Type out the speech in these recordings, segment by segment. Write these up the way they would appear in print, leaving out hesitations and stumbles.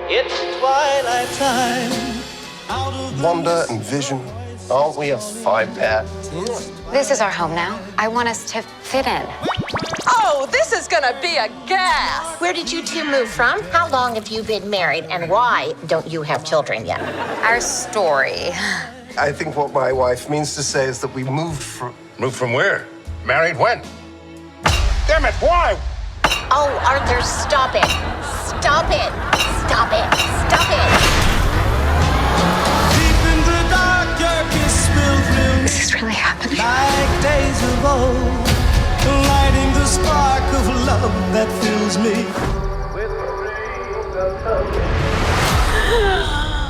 It's twilight time. Wanda and Vision, aren't we a five-pair? This is our home now. I want us to fit in. Oh, this is gonna be a gas! Where did you two move from? How long have you been married? And why don't you have children yet? Our story. I think what my wife means to say is that we moved from... Moved from where? Married when? Damn it, why? Oh, Arthur, stop it. Stop it. Stop it. Stop it. Deep in the dark, darkest pilgrim. This is really happening. Like days of old, lighting the spark of love that fills me.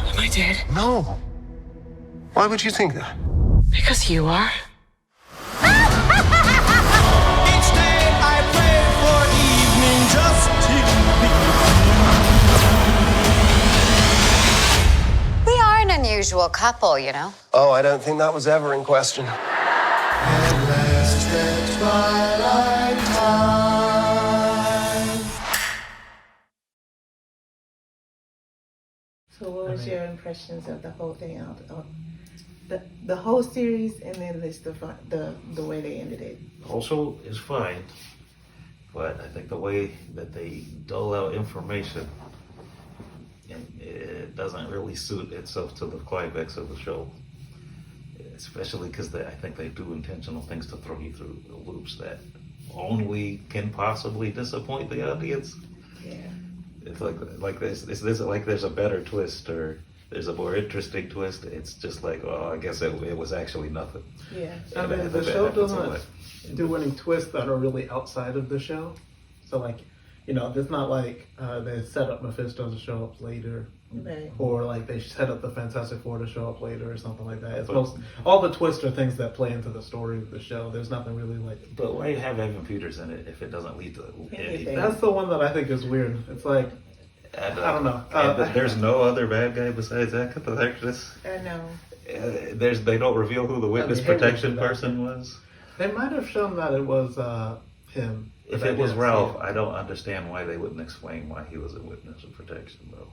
Am I dead? No. Why would you think that? Because you are. Each day I pray for evening just to be. We are an unusual couple, you know. Oh, I don't think that was ever in question. At last at twilight time. So what was your impressions of the whole thing out the whole series, and then the way they ended it? Also is fine, but I think the way that they dole out information, and it doesn't really suit itself to the climax of the show. Especially because I think they do intentional things to throw you through loops that only can possibly disappoint the audience. Yeah. It's like this like there's a better twist or there's a more interesting twist. It's just like, oh, I guess it was actually nothing. Yeah. I mean, the show doesn't do any twists that are really outside of the show. So, like, you know, it's not like they set up Mephisto to show up later. Right. Or like they set up the Fantastic Four to show up later or something like that. It's all the twists are things that play into the story of the show. There's nothing really like. But why have Evan Peters in it if it doesn't lead to anything? That's the one that I think is weird. It's like, I don't know. There's no other bad guy besides Agatha. I know. They don't reveal who the witness protection person was. They might have shown that it was him. If it was Ralph, I don't understand why they wouldn't explain why he was a witness of protection, though.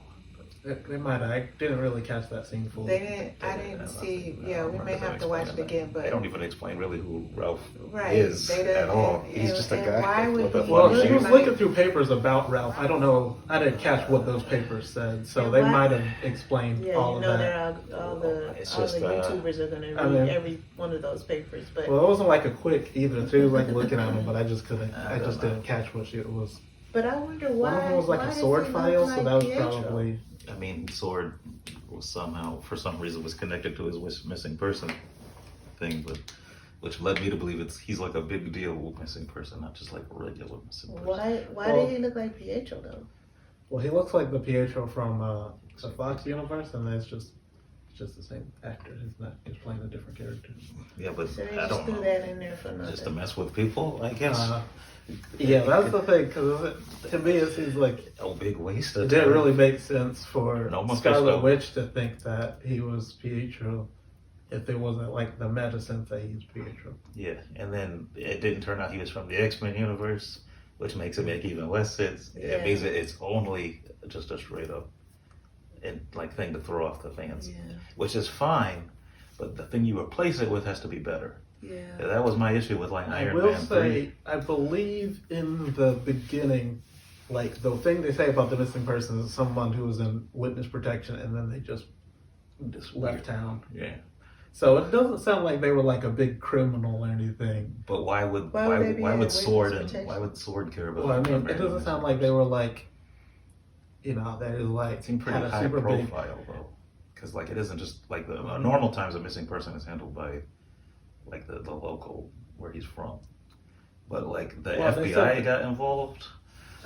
They might. I didn't really catch that scene fully. They didn't. I didn't see. Yeah, we may have to watch it again. But they don't even explain really who Ralph right. is at all. He's just a guy. Why would Well, she was looking through papers about Ralph. I don't know. I didn't catch what those papers said, so they might have explained all of that. All the YouTubers are going to read every one of those papers. But well, it wasn't like a quick either. She was like looking at them, but I just couldn't. I just didn't catch what it was. But I wonder why. One of them was like a sword file, so that was probably. I mean, Sword was somehow, for some reason, was connected to his missing person thing, but which led me to believe he's like a big deal missing person, not just like a regular missing person. Why did he look like Pietro though? Well, he looks like the Pietro from the Fox universe, and it's just the same actor. He's playing a different character. Yeah, but so they I don't know. That in there for nothing. Just to mess with people, I guess. Yeah, that's the thing, because to me it seems like a big waste of it time. didn't really make sense for Scarlet Witch to think that he was Pietro if it wasn't like the medicine that he's Pietro. Yeah, and then it didn't turn out he was from the X-Men universe, which makes it make even less sense. Yeah. It means it's only just a straight up thing to throw off the fans, which is fine, but the thing you replace it with has to be better. Yeah, that was my issue with like Iron Man 3. I will say, I believe in the beginning, like the thing they say about the missing person is someone who was in witness protection and then they just left town. Yeah. So it doesn't sound like they were like a big criminal or anything. But why would Sword care about? Well, I mean, it doesn't sound like they were like, you know, they like seem pretty high profile though, because like it isn't just like the normal times a missing person is handled by like the local where he's from, but like the FBI got involved.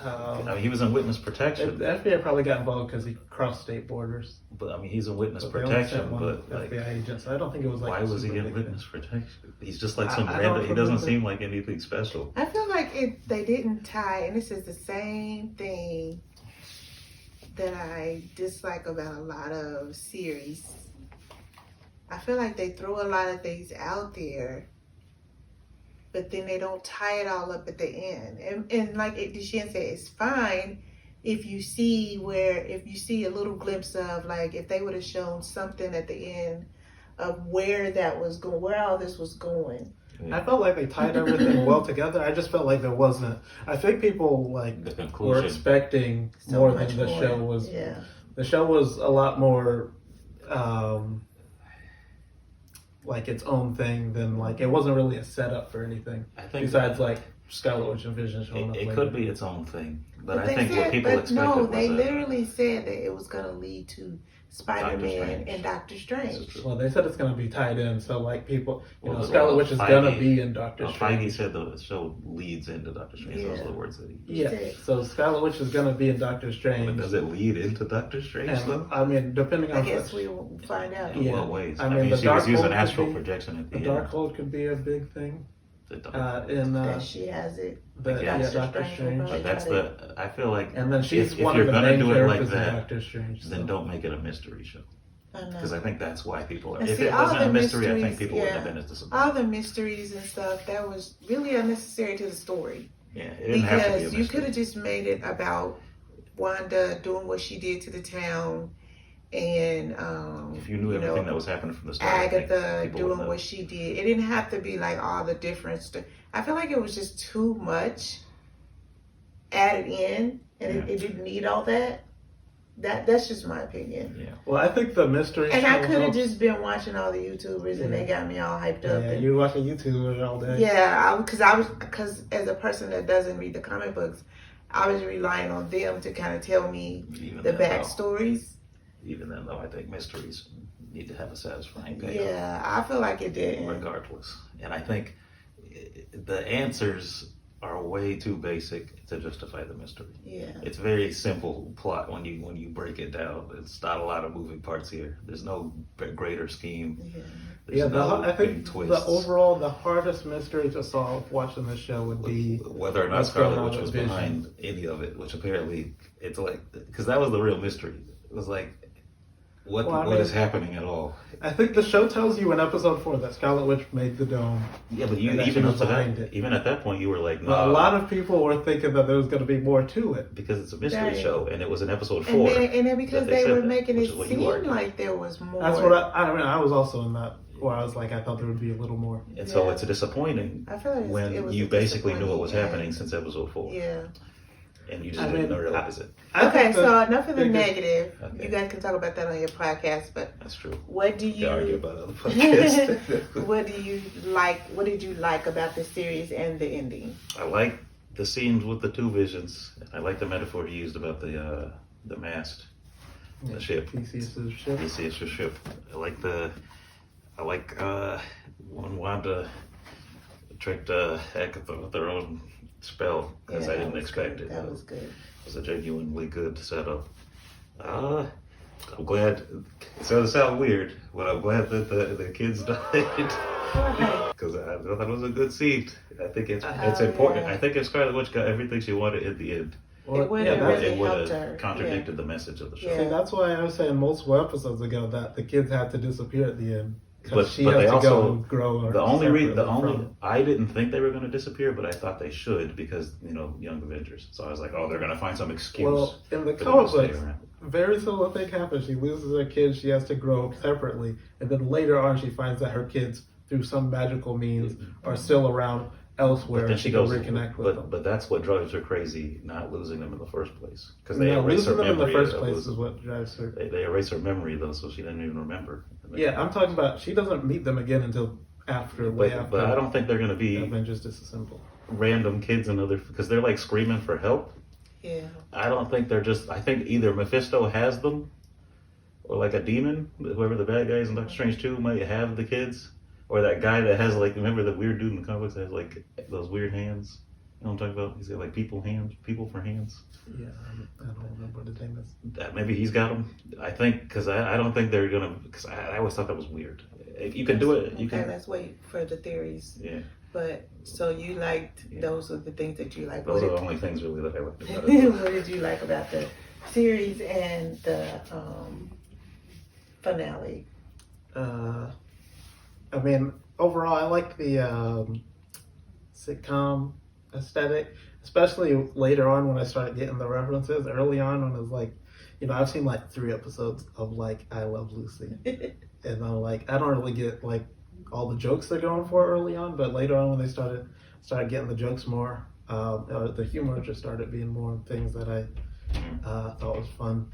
I mean, he was in witness protection. The FBI probably got involved because he crossed state borders. But I mean, he's in witness protection. But like, FBI agents. I don't think it was like. Why was he in witness protection? He's just like some random. He doesn't seem like anything special. I feel like they didn't tie, and this is the same thing that I dislike about a lot of series. I feel like they throw a lot of things out there, but then they don't tie it all up at the end. And like DeShan said, it's fine if you see a little glimpse of, like, if they would have shown something at the end of where that was going, where all this was going. I felt like they tied everything well together. I just felt like there wasn't. I think people were expecting more than the show was. Yeah. The show was a lot more like its own thing than like it wasn't really a setup for anything. I think besides like Scarlet Witch and Vision showing up. It later. could be its own thing, but I they think said, what people expected no, was they literally said that it was going to lead to Spider-Man Strange. and Doctor Strange. Well, they said it's going to be tied in, so like people, Well, Scarlet Witch is going to be in Doctor Strange. Feige said the show leads into Doctor Strange. Those are the words that he Yeah, so Scarlet Witch is going to be in Doctor Strange. But does it lead into Doctor Strange? And, I mean, depending on. I guess we will find out. In what ways? I mean, she was using astral projection at the end. The Darkhold could be a big thing. That she has it. Doctor Strange. But that's I feel like. And then she's if one you're of the gonna main do it like characters in that, Doctor Strange. then don't make it a mystery show. Because I think that's why people are. And If see, it all wasn't the a mystery, I think mysteries, people wouldn't have been as disappointed. All the mysteries and stuff, that was really unnecessary to the story. Yeah, it didn't have to be a mystery. You could have just made it about Wanda doing what she did to the town, and if you knew everything that was happening from the start, Agatha doing what she did. It didn't have to be like all the different stuff. I feel like it was just too much added in, and it didn't need all that. That's just my opinion. Yeah. Well, I think the mystery. And I could have just been watching all the YouTubers, and they got me all hyped up. Yeah, you were watching YouTube all day. Yeah, because as a person that doesn't read the comic books, I was relying on them to kind of tell me the backstories. Even then, though, I think mysteries need to have a satisfying payoff. Yeah, I feel like it didn't. Regardless, and I think the answers are way too basic to justify the mystery. Yeah. It's very simple plot when you break it down. It's not a lot of moving parts here. There's no greater scheme. Yeah, I think twists. the hardest mystery to solve watching this show would be whether or not Scarlet Witch was behind any of it, which apparently it's like, because that was the real mystery. It was like, what is happening at all? I think the show tells you in episode 4 that Scarlet Witch made the dome. Yeah, but even up to that, even at that point, you were like, no. A lot of people were thinking that there was going to be more to it because it's a mystery show, and it was in episode 4. And then because they were making it seem like there was more. That's what I mean. I was also in that where I was like, I thought there would be a little more. And so it's disappointing I feel like when you basically knew what was happening since episode 4. Yeah. And you just didn't realize it. Okay, so enough of the negative. Okay. You guys can talk about that on your podcast, but that's true. What do you argue about other podcasts? What do you like? What did you like about the series and the ending? I like the scenes with the two visions. I like the metaphor he used about the mast, the ship. Theseus' ship. Theseus' ship. I like when Wanda tricked Agatha with her own spell, because I didn't expect it. That was good. It was a genuinely good setup. I'm glad. It's gonna sound weird, but I'm glad that the kids died, because I thought it was a good scene. I think it's important. Yeah. I think if Scarlet Witch got everything she wanted in the end, it would have contradicted the message of the show. See, that's why I was saying multiple episodes ago that the kids had to disappear at the end. But they also grow. The only I didn't think they were going to disappear, but I thought they should because Young Avengers. So I was like, oh, they're going to find some excuse. Well, in the comic books, very similar thing happens. She loses her kids. She has to grow separately, and then later on, she finds that her kids, through some magical means, are still around elsewhere. But then she goes reconnect with them. But that's what drives her crazy, not losing them in the first place, because they erase her memory. Losing them in the first place is what drives her. They erase her memory though, so she didn't even remember. Yeah, I'm talking about she doesn't meet them again until after. But I don't think they're going to be Avengers disassemble random kids and because they're like screaming for help. Yeah. I don't think they're just. I think either Mephisto has them, or like a demon, whoever the bad guys in Doctor Strange 2 might have the kids, or that guy that has like, remember the weird dude in the comics that has like those weird hands. You know what I'm talking about? He's got like people for hands. Yeah, I don't remember what the name is. Maybe he's got them. I think, because I don't think they're gonna. Because I always thought that was weird. If you can do it, you can. Okay, let's wait for the theories. Yeah. But so you liked those are the things that you liked. Those are the only things really that I liked about it. What did you like about the series and the finale? I mean, overall, I like the sitcom aesthetic, especially later on when I started getting the references. Early on, when it was like, I've seen like 3 episodes of like I Love Lucy, and I'm like, I don't really get like all the jokes they're going for early on, but later on when they started getting the jokes more, the humor just started being more things that I thought was fun.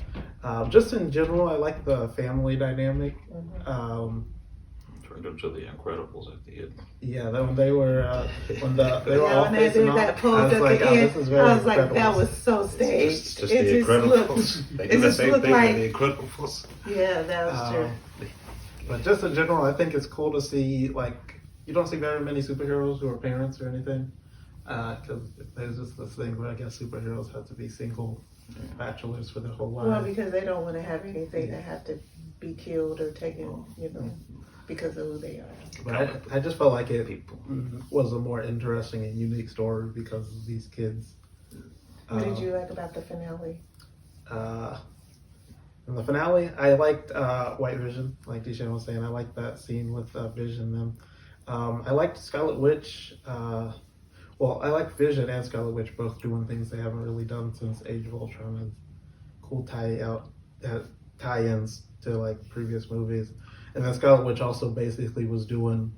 Just in general, I like the family dynamic. Turned into the Incredibles at the end. Yeah, when they were they were all when they facing did off, that I pose was at like, the oh, end, this is very I was like, that Incredibles. was so staged. Just the Incredibles. They do the same thing with the Incredibles. Yeah, that was true. But just in general, I think it's cool to see, like, you don't see very many superheroes who are parents or anything. Because there's just this thing where I guess superheroes have to be single bachelors for their whole lives. Well, because they don't want to have anything that have to be killed or taken, because of who they are. But I just felt like it was a more interesting and unique story because of these kids. What did you like about the finale? In the finale, I liked White Vision, like DeShan was saying. I liked that scene with Vision and them. I liked Scarlet Witch. I liked Vision and Scarlet Witch both doing things they haven't really done since Age of Ultron, and cool tie-ins to like previous movies. And then Scarlet Witch also basically was doing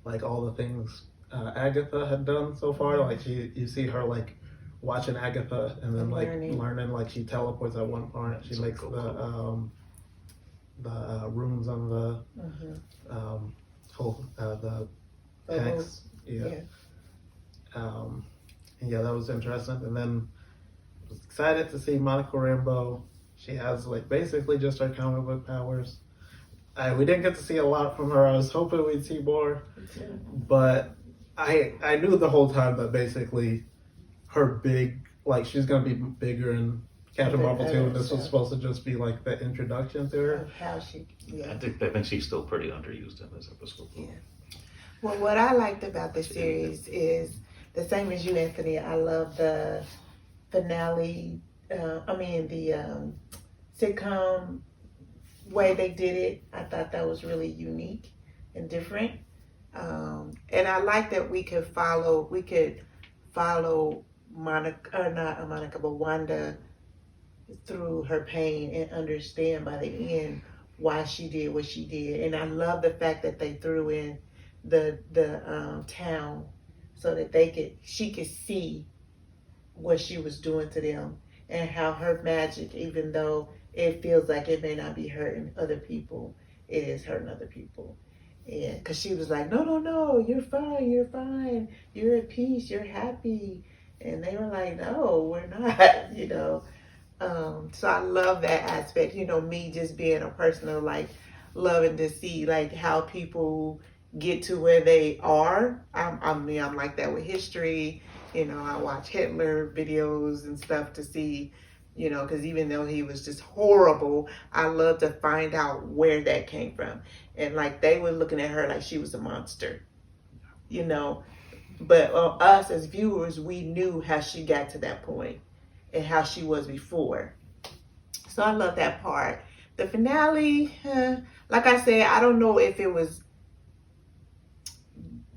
like all the things Agatha had done so far. Like you see her like watching Agatha and then like learning, like she teleports at one point. She makes the runes on the the hex. Yeah. And yeah, that was interesting. And then I was excited to see Monica Rambeau. She has like basically just her comic book powers. We didn't get to see a lot from her. I was hoping we'd see more, but I knew the whole time that basically her she's gonna be bigger in Captain Marvel 2, and this was supposed to just be like the introduction to her. How she, I think she's still pretty underused in this episode. Yeah. Well, what I liked about the series is the same as you, Anthony. I love the finale. The sitcom way they did it. I thought that was really unique and different. And I like that we could follow Wanda through her pain and understand by the end why she did what she did. And I love the fact that they threw in the town so that she could see what she was doing to them and how her magic, even though it feels like it may not be hurting other people, it is hurting other people. And because she was like, no, you're fine, you're at peace, you're happy. And they were like, no, we're not, So I love that aspect, me just being a person of like loving to see like how people get to where they are. I'm like that with history. I watch Hitler videos and stuff to see, because even though he was just horrible, I love to find out where that came from. And like they were looking at her like she was a monster, But us as viewers, we knew how she got to that point and how she was before. So I love that part. The finale, like I said, I don't know if it was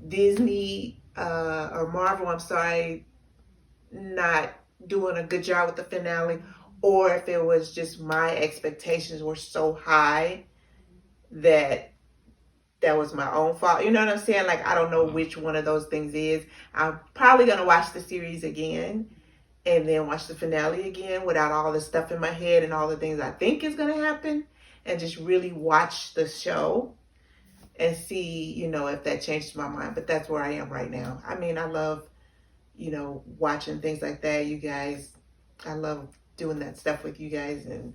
Disney or Marvel, not doing a good job with the finale, or if it was just my expectations were so high that was my own fault. You know what I'm saying? Like, I don't know which one of those things is. I'm probably going to watch the series again and then watch the finale again without all the stuff in my head and all the things I think is going to happen, and just really watch the show and see, if that changed my mind. But that's where I am right now. I mean, I love, watching things like that. You guys, I love doing that stuff with you guys, and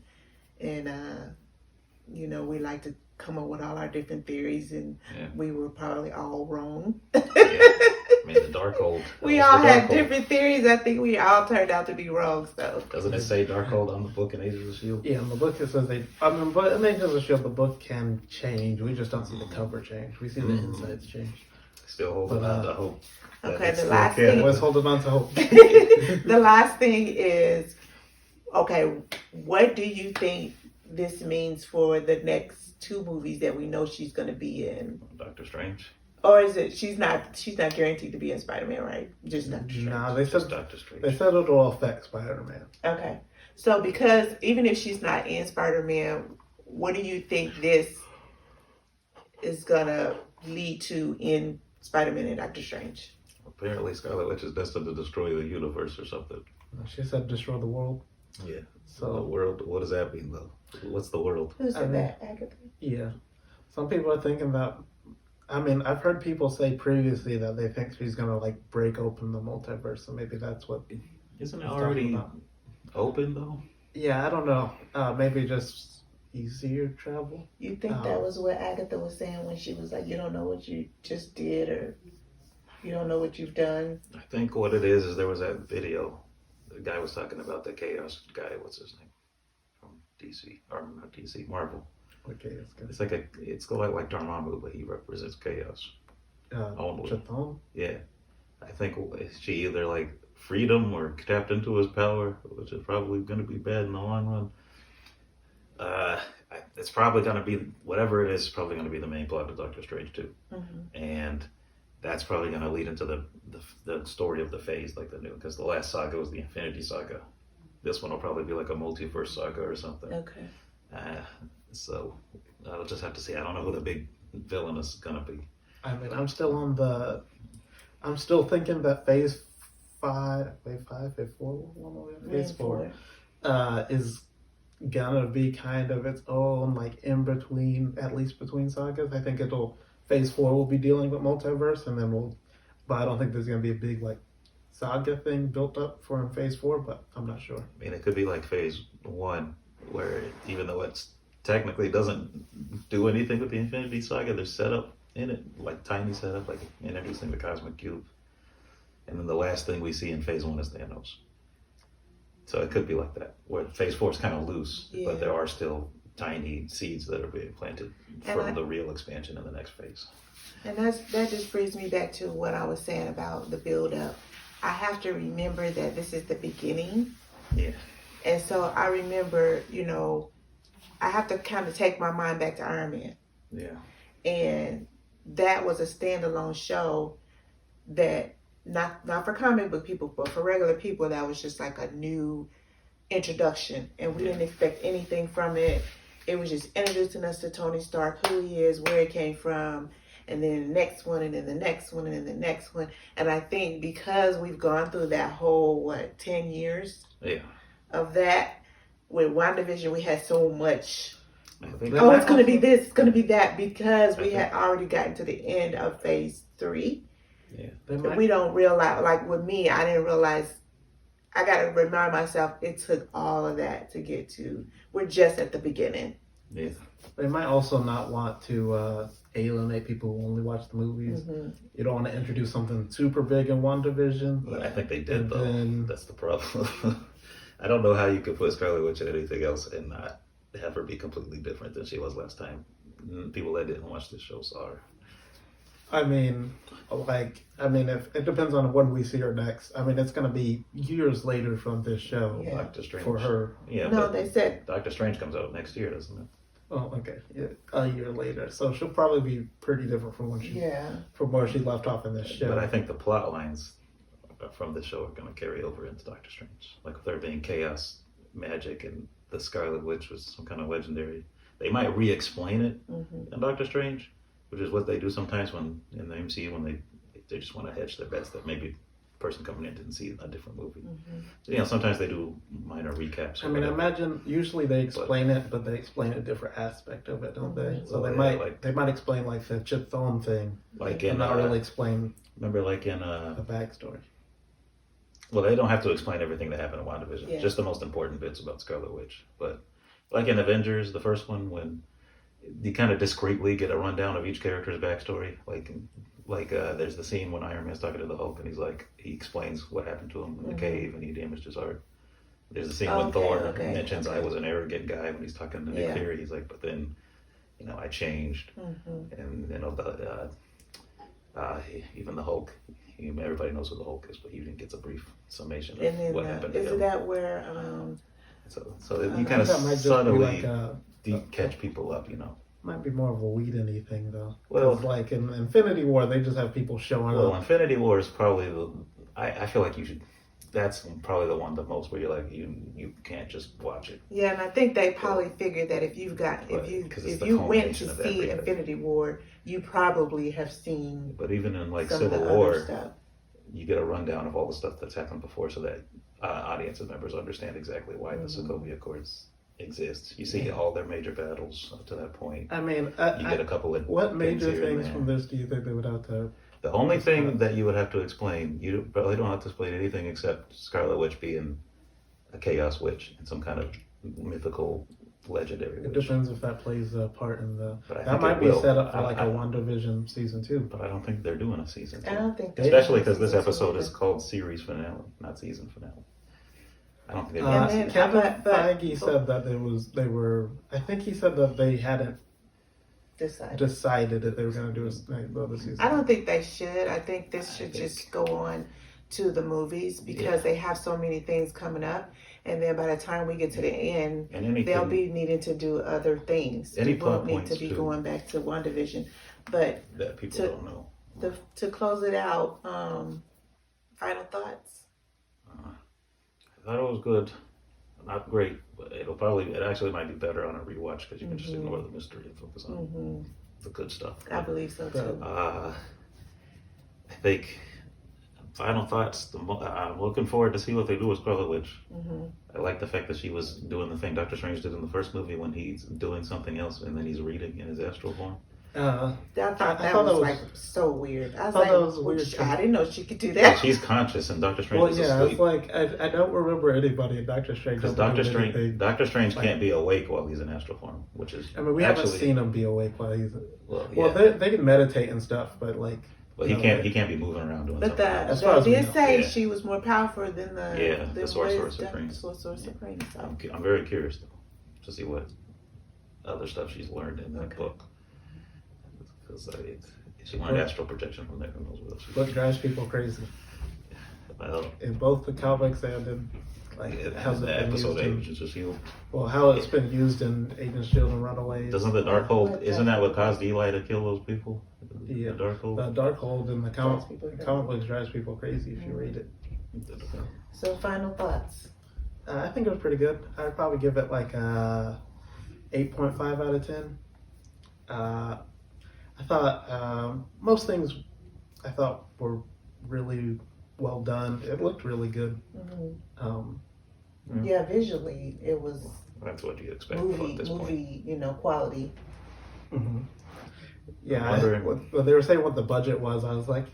we like to come up with all our different theories, and we were probably all wrong. The Darkhold. We all had different theories. I think we all turned out to be wrong. So doesn't it say Darkhold on the book in Agents of S.H.I.E.L.D.? Yeah, in the book it says but in Agents of S.H.I.E.L.D. the book can change. We just don't see the cover change. We see the insides change. Still holding on to hope. Okay, the last thing. Always holding on to hope. The last thing is, okay, what do you think this means for the next 2 movies that we know she's going to be in? Doctor Strange. Or is it she's not guaranteed to be in Spider-Man, right? Just Doctor Strange. Nah, they Just said Doctor Strange. they said it'll affect Spider-Man. Okay. So because even if she's not in Spider-Man, what do you think this is gonna lead to in Spider-Man and Doctor Strange? Apparently, Scarlet Witch is destined to destroy the universe or something. She said destroy the world. Yeah. So the world. What does that mean, though? What's the world? Who said that? Agatha? yeah, some people are thinking that. I mean, I've heard people say previously that they think she's gonna like break open the multiverse, so maybe that's what. Isn't it he's already talking about. open though? Yeah, I don't know. Maybe just easier travel. You think that was what Agatha was saying when she was like, you don't know what you just did, or you don't know what you've done? I think what it is there was that video. The guy was talking about the Chaos guy. What's his name? From DC or not DC? Marvel. Okay, it's good. It's like Dormammu, but he represents chaos. Only. Chthon? Yeah, I think she either like freedom or tapped into his power, which is probably going to be bad in the long run. It's probably going to be whatever it is. Probably going to be the main plot of Doctor Strange too, and that's probably going to lead into the story of the phase, like the new, because the last saga was the Infinity Saga. This one will probably be like a multiverse saga or something. Okay. So I'll just have to see. I don't know who the big villain is going to be. I mean, I'm still thinking that phase 4 is gonna be kind of its own, like in between, at least between sagas. I think phase 4 will be dealing with multiverse, and then but I don't think there's gonna be a big like saga thing built up for in phase 4, but I'm not sure. I mean, it could be like phase 1, where even though it's technically doesn't do anything with the Infinity Saga, there's setup in it, like tiny setup, like introducing the Cosmic Cube. And then the last thing we see in phase 1 is Thanos. So it could be like that, where phase 4 is kind of loose, but there are still tiny seeds that are being planted from the real expansion in the next phase. And that just brings me back to what I was saying about the build-up. I have to remember that this is the beginning. Yeah. And so I remember, I have to kind of take my mind back to Iron Man. Yeah. And that was a standalone show that, not for comic book people, but for regular people, that was just like a new introduction. And we didn't expect anything from it. It was just introducing us to Tony Stark, who he is, where it came from, and then the next one, and then the next one, and then the next one. And I think because we've gone through that whole, 10 years of that, with Wandavision, we had so much, it's going to be this, it's going to be that, because we had already gotten to the end of phase 3. Yeah. We don't realize, like with me, I didn't realize, I got to remind myself, it took all of that to get to, we're just at the beginning. Yeah. They might also not want to alienate people who only watch the movies. You don't want to introduce something super big in WandaVision. But I think they did, though. That's the problem. I don't know how you could put Scarlet Witch in anything else and not have her be completely different than she was last time. People that didn't watch this show saw her. I mean, if it depends on when we see her next. I mean, it's going to be years later from this show Doctor Strange. for her. Yeah, No, they said Doctor Strange comes out next year, doesn't it? Oh, okay. Yeah, a year later. So she'll probably be pretty different from from where she left off in this show. But I think the plot lines from the show are going to carry over into Doctor Strange. Like, with there being chaos, magic, and the Scarlet Witch was some kind of legendary. They might re-explain it in Doctor Strange, which is what they do sometimes when in the MCU, when they just want to hedge their bets that maybe the person coming in didn't see a different movie. So, sometimes they do minor recaps. I mean, imagine usually they explain it, but they explain a different aspect of it, don't they? So they might explain like the Chthon thing, like and not really explain. Remember, like in the backstory. Well, they don't have to explain everything that happened in WandaVision. Just the most important bits about Scarlet Witch. But like in Avengers, the first one, when you kind of discreetly get a rundown of each character's backstory, like there's the scene when Iron Man's talking to the Hulk, and he explains what happened to him in the cave, and he damaged his heart. There's the scene when Thor mentions I was an arrotgant guy when he's talking to Nick Fury. He's like, but then, I changed, and even the Hulk. Everybody knows who the Hulk is, but he even gets a brief summation of what happened to him. Is that where? So you kind of subtly catch people up, Might be more of a Whedon-y thing though. Well- 'Cause, like in Infinity War, they just have people showing Well, up. Infinity War is probably I feel like you should. That's probably the one the most where you're like you can't just watch it. Yeah, and I think they probably figured that if you Right, 'cause it's if the you went culmination to of see everything. Infinity War, you probably have seen But even in like some of Civil the other War, stuff. you get a rundown of all the stuff that's happened before, so that audience members understand exactly why the Sokovia Accords exist. You see all their major battles up to that point. I mean, You get a couple of what major here and things there. from this do you think they would have to? The only thing that you would have to explain, you probably don't have to explain anything except Scarlet Witch being a Chaos Witch and some kind of mythical, legendary It witch. depends if that plays a part in the. But I That think might it be will. set up for like I- a WandaVision season 2. But I don't think they're doing a season I 2. don't think they Especially are. because this Season two episode is either. called series finale, not season finale. I don't think they're And doing then- a Kevin but- Feige said that they were. I think he said that they hadn't decided that they were going to do another season. I don't think they should. I think this should just go on to the movies because they have so many things coming up, and then by the time we get to the end, And anything, they'll be needing to do other things. Any People plot need points to be too. going back to WandaVision, but that people to- don't know. to close it out, final thoughts. I thought it was good. Not great, but it actually might be better on a rewatch because you can just ignore the mystery and focus on the good stuff. I believe so too. I think final thoughts. I'm looking forward to see what they do with Scarlet Witch. I like the fact that she was doing the thing Doctor Strange did in the first movie when he's doing something else and then he's reading in his astral form. I thought that thought was that was- like so weird. I was thought like, that was "Well, weird, too." I didn't know she could do Yeah, that. she's conscious and Doctor Strange Well, is yeah, asleep. it's like I don't remember anybody in Doctor Strange. Because don't Doctor remember Strange, anything. Doctor Strange can't be awake while he's in astral form, which is I mean, we haven't seen him be awake while he's. Well, Well, yeah. they can meditate and stuff, but like. But you he know, can't. He can't be moving around doing But something. As they far as we did know. say Yeah. she was more powerful than the the Sorcerer wisdom- Supreme. Sorcerer Supreme. So. I'm very curious though to see what other stuff she's learned in that Okay. book. Because she learned astral projection from there. Who knows what else? Book drives people crazy Well, in both the comics and in like it how has it's the been episode used in- Agents of Shield. Well, how it's been used in Agents, Shield, and Runaways. Doesn't the Darkhold? Isn't that what caused Eli to kill those people? Yeah. The Darkhold. The Darkhold in the Drives people crazy. comic books drives people crazy if you read it. So final thoughts. I think it was pretty good. I'd probably give it like a 8.5 out of 10. I thought most things I thought were really well done. It looked really good. Yeah, visually it was That's what you expect at this point. movie, quality. Yeah, I'm wondering- when they were saying what the budget was, I was like,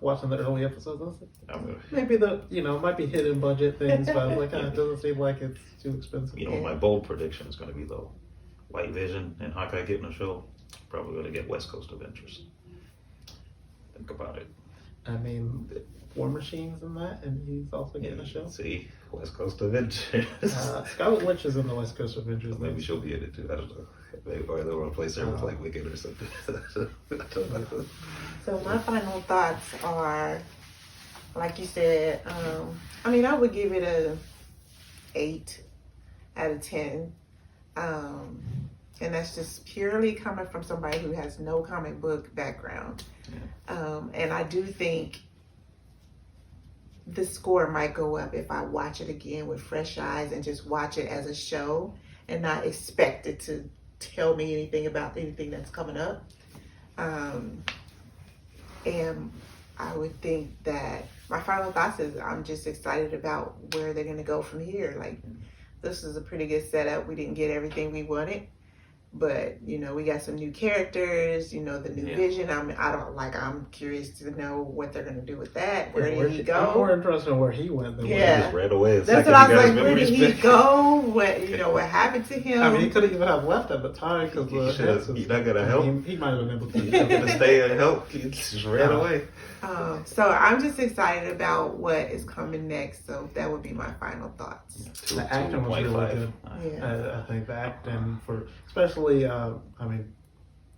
watching the early episodes, I was like, I'm gonna- maybe it might be hidden budget things, but I was like, it doesn't seem like it's too expensive. You know what my bold prediction is going to be though? White Vision and Hawkeye getting a show, probably going to get West Coast Adventures. Think about it. I mean, War Machine's in that, and he's also getting a show. See, West Coast Adventures. Scarlet Witch is in the West Coast Avengers. Maybe she'll be in it too. I don't know. Or they'll replace her with like Wicked or something. I don't know. So my final thoughts are, like you said, I would give it a 8 out of 10. And that's just purely coming from somebody who has no comic book background. And I do think the score might go up if I watch it again with fresh eyes and just watch it as a show and not expect it to tell me anything about anything that's coming up. And I would think that my final thoughts is I'm just excited about where they're gonna go from here. Like, this is a pretty good setup. We didn't get everything we wanted, but we got some new characters. The new Vision. I'm curious to know what they're gonna do with that. Where did he I'm more go? interested in where he went than He Yeah. just ran away. That's what I was like. Where did he go? What happened to him? I mean, he couldn't even have left at the time because He's not going to help. He might have been able He's not going to stay and help. He just ran away. So I'm just excited about what is coming next. So that would be my final thoughts. The acting was really 2.5. good. Yeah. I think the acting especially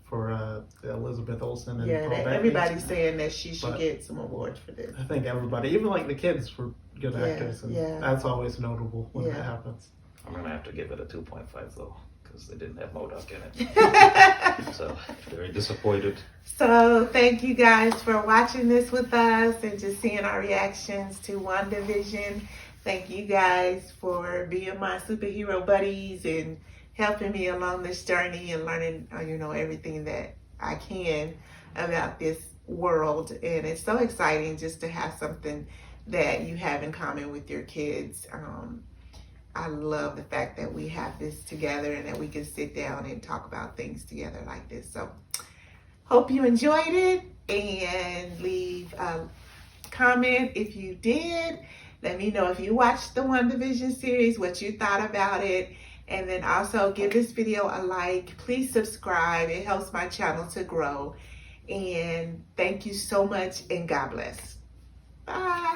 for Elizabeth Olsen and Yeah, Paul Bettany. everybody's saying that she should But- get some awards for this. I think everybody, even like the kids, were good Yeah, actors, and yeah. that's always notable when Yeah. that happens. I'm going to have to give it a 2.5 though. because they didn't have MODOK in it. So very disappointed. So thank you guys for watching this with us and just seeing our reactions to WandaVision. Thank you guys for being my superhero buddies and helping me along this journey and learning, everything that I can about this world. And it's so exciting just to have something that you have in common with your kids. I love the fact that we have this together and that we can sit down and talk about things together like this. So hope you enjoyed it, and leave a comment if you did. Let me know if you watched the WandaVision series, what you thought about it. And then also give this video a like. Please subscribe. It helps my channel to grow. And thank you so much, and God bless. Bye.